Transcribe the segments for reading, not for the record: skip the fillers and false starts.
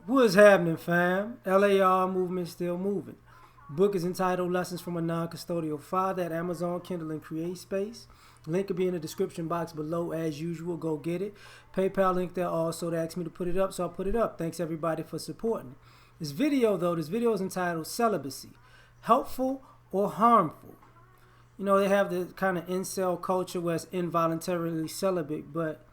What's happening, fam? L.A.R. movement still moving. Book is entitled Lessons from a Non-Custodial Father at Amazon, Kindle, and Create Space. Link will be in the description box below as usual. Go get it. PayPal link there also. They asked me to put it up, so I'll put it up. Thanks everybody for supporting. This video is entitled Celibacy. Helpful or harmful? You know, they have the kind of incel culture where it's involuntarily celibate, but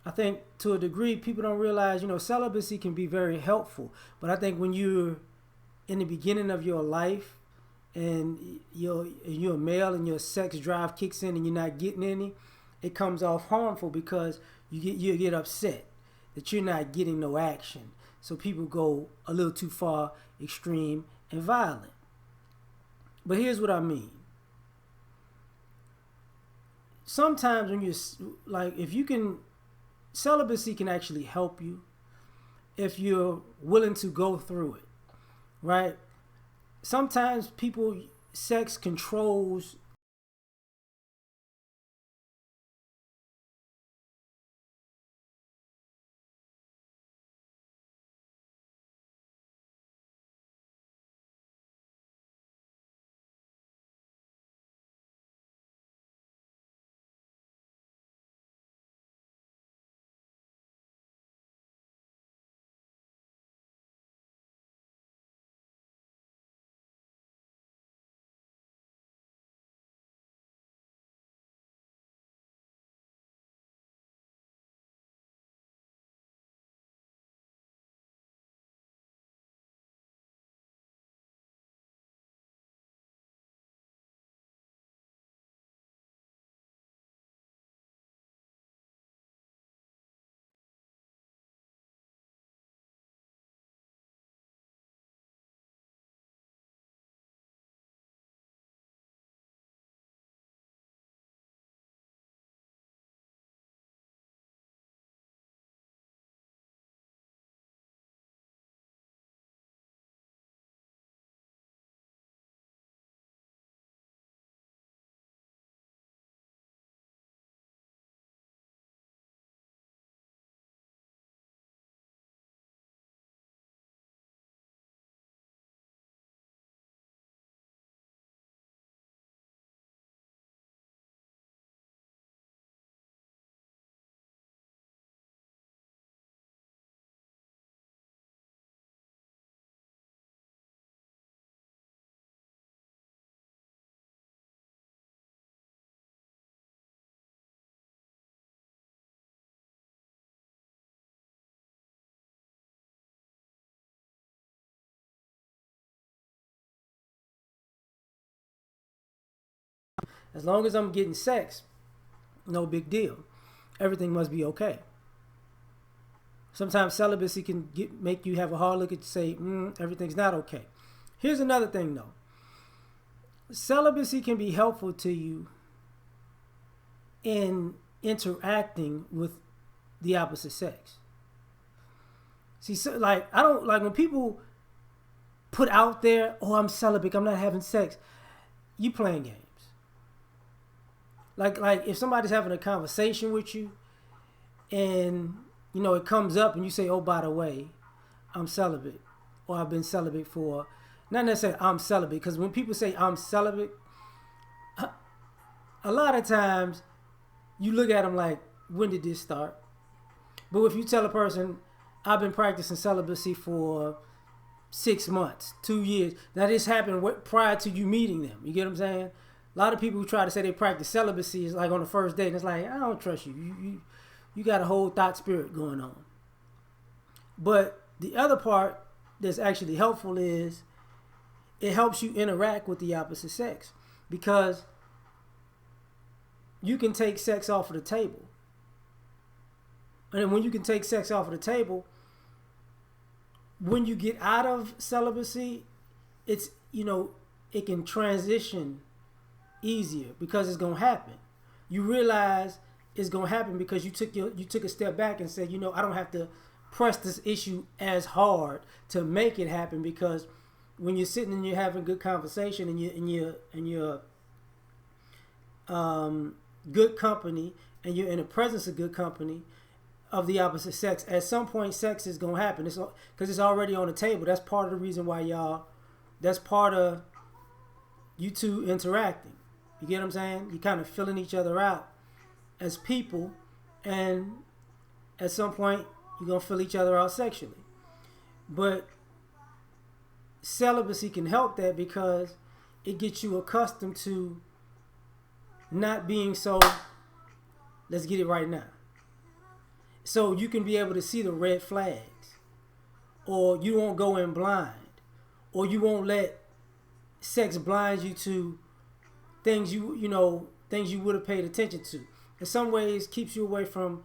I think to a degree people don't realize, celibacy can be very helpful. But I think when you're in the beginning of your life and you're a male and your sex drive kicks in and you're not getting any, it comes off harmful because you get upset that you're not getting no action. So people go a little too far, extreme, and violent. But here's what I mean. Sometimes when you're like, celibacy can actually help you if you're willing to go through it, right? Sometimes sex controls as long as I'm getting sex, no big deal. Everything must be okay. Sometimes celibacy can make you have a hard look at say, everything's not okay. Here's another thing though. Celibacy can be helpful to you in interacting with the opposite sex. See, so, I don't like when people put out there, "Oh, I'm celibate, I'm not having sex." You playing games. Like if somebody's having a conversation with you, and it comes up, and you say, "Oh, by the way, I'm celibate," or "I've been celibate for," not necessarily I'm celibate, because when people say I'm celibate, a lot of times you look at them like, when did this start? But if you tell a person, I've been practicing celibacy for 6 months, 2 years, now this happened prior to you meeting them. You get what I'm saying? A lot of people who try to say they practice celibacy is like on the first date, and it's like, I don't trust you. You got a whole thought spirit going on. But the other part that's actually helpful is it helps you interact with the opposite sex, because you can take sex off of the table. And when you can take sex off of the table, when you get out of celibacy, it's, it can transition easier because it's going to happen. You realize it's going to happen because you took a step back and said, I don't have to press this issue as hard to make it happen, because when you're sitting and you're having good conversation and you're good company and you're in the presence of good company, of the opposite sex. At some point, sex is gonna happen. It's because it's already on the table. That's part of the reason why y'all. That's part of you two interacting. You get what I'm saying? You're kind of filling each other out as people, and at some point, you're gonna fill each other out sexually. But celibacy can help that because it gets you accustomed to not being so. Let's get it right now. So you can be able to see the red flags, or you won't go in blind, or you won't let sex blind you to things things you would have paid attention to. In some ways, keeps you away from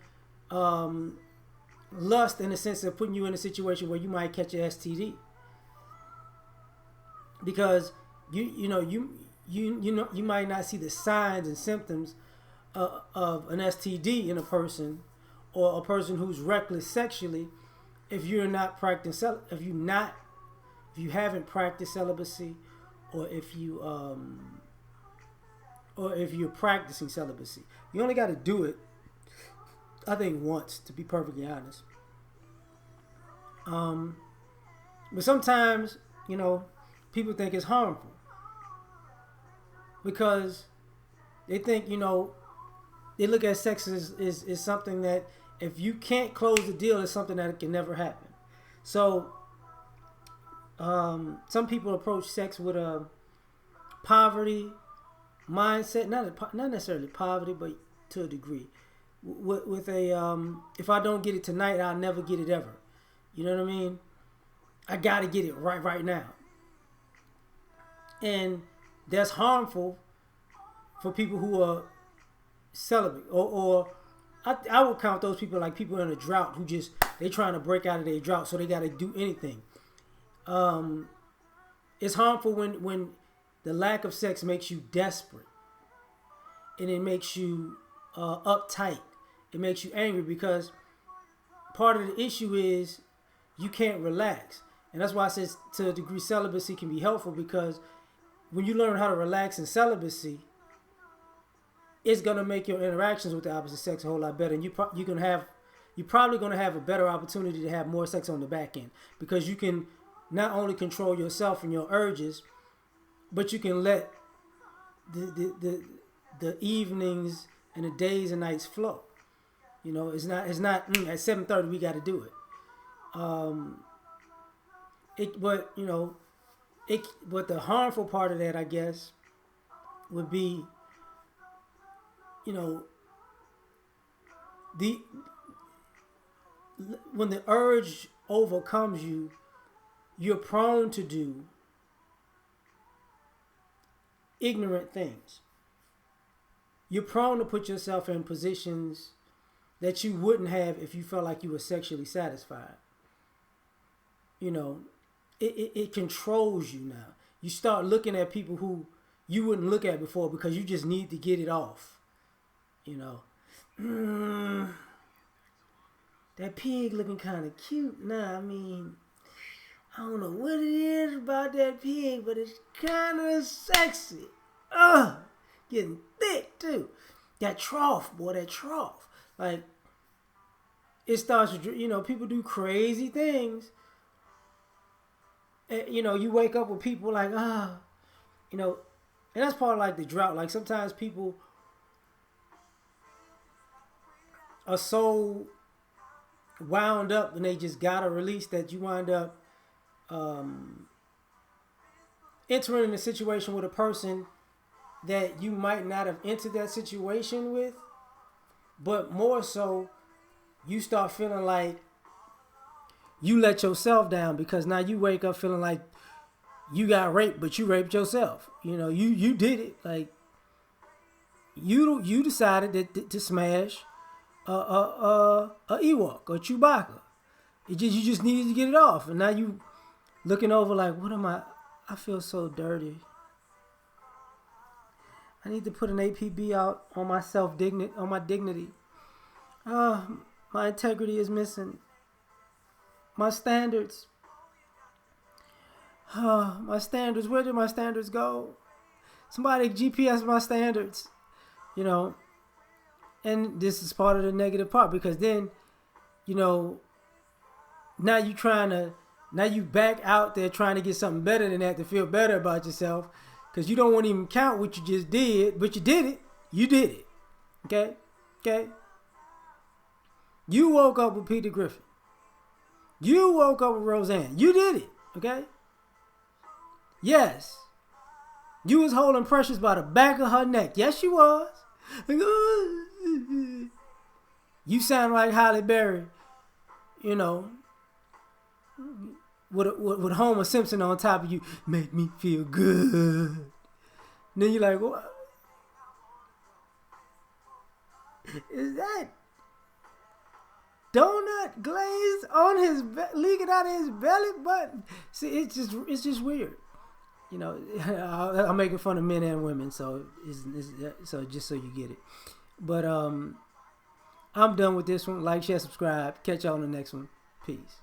lust in the sense of putting you in a situation where you might catch a STD, because you might not see the signs and symptoms of an STD in a person, or a person who's reckless sexually, if you're not practicing, if you haven't practiced celibacy, or if you're practicing celibacy. You only got to do it, I think, once, to be perfectly honest. But sometimes, people think it's harmful because they think, they look at sex as something that if you can't close the deal, it's something that can never happen. So some people approach sex with a poverty mindset, not necessarily poverty, but to a degree, with a if I don't get it tonight, I'll never get it ever. You know what I mean? I gotta get it right now, and that's harmful for people who are celibate, or I would count those people like people in a drought who they trying to break out of their drought, so they got to do anything. It's harmful when the lack of sex makes you desperate, and it makes you uptight. It makes you angry because part of the issue is you can't relax, and that's why I said to a degree celibacy can be helpful, because when you learn how to relax in celibacy, it's gonna make your interactions with the opposite sex a whole lot better, and you're probably gonna have a better opportunity to have more sex on the back end, because you can not only control yourself and your urges, but you can let the evenings and the days and nights flow. It's not at 7:30 we got to do it. But the harmful part of that, I guess, would be, when the urge overcomes you, you're prone to do ignorant things. You're prone to put yourself in positions that you wouldn't have if you felt like you were sexually satisfied. It controls you now. You start looking at people who you wouldn't look at before because you just need to get it off. That pig looking kind of cute. Nah, I mean, I don't know what it is about that pig, but it's kind of sexy. Getting thick too. That trough, boy, that trough. Like, it starts to, people do crazy things. And, you wake up with people like, and that's part of like the drought. Like sometimes people are so wound up and they just gotta release that you wind up entering a situation with a person that you might not have entered that situation with, but more so you start feeling like you let yourself down, because now you wake up feeling like you got raped, but you raped yourself. You did it. Like you decided to smash a Ewok or Chewbacca. You just needed to get it off, and now you looking over like, what am I? I feel so dirty. I need to put an APB out on my on my dignity. My integrity is missing. My standards. My standards. Where did my standards go? Somebody GPS my standards. And this is part of the negative part, because then you know, now you back out there trying to get something better than that to feel better about yourself, because you don't want to even count what you just did, but you did it. You did it. Okay? Okay? You woke up with Peter Griffin. You woke up with Roseanne. You did it. Okay? Yes. You was holding Precious by the back of her neck. Yes, you was. You sound like Halle Berry, you know, with Homer Simpson on top of you. Make me feel good. Then you're like, what? Is that donut glaze on his leaking out of his belly button? See, it's just weird. You know, I'm making fun of men and women, so so just so you get it. But I'm done with this one. Like, share, subscribe. Catch y'all on the next one. Peace.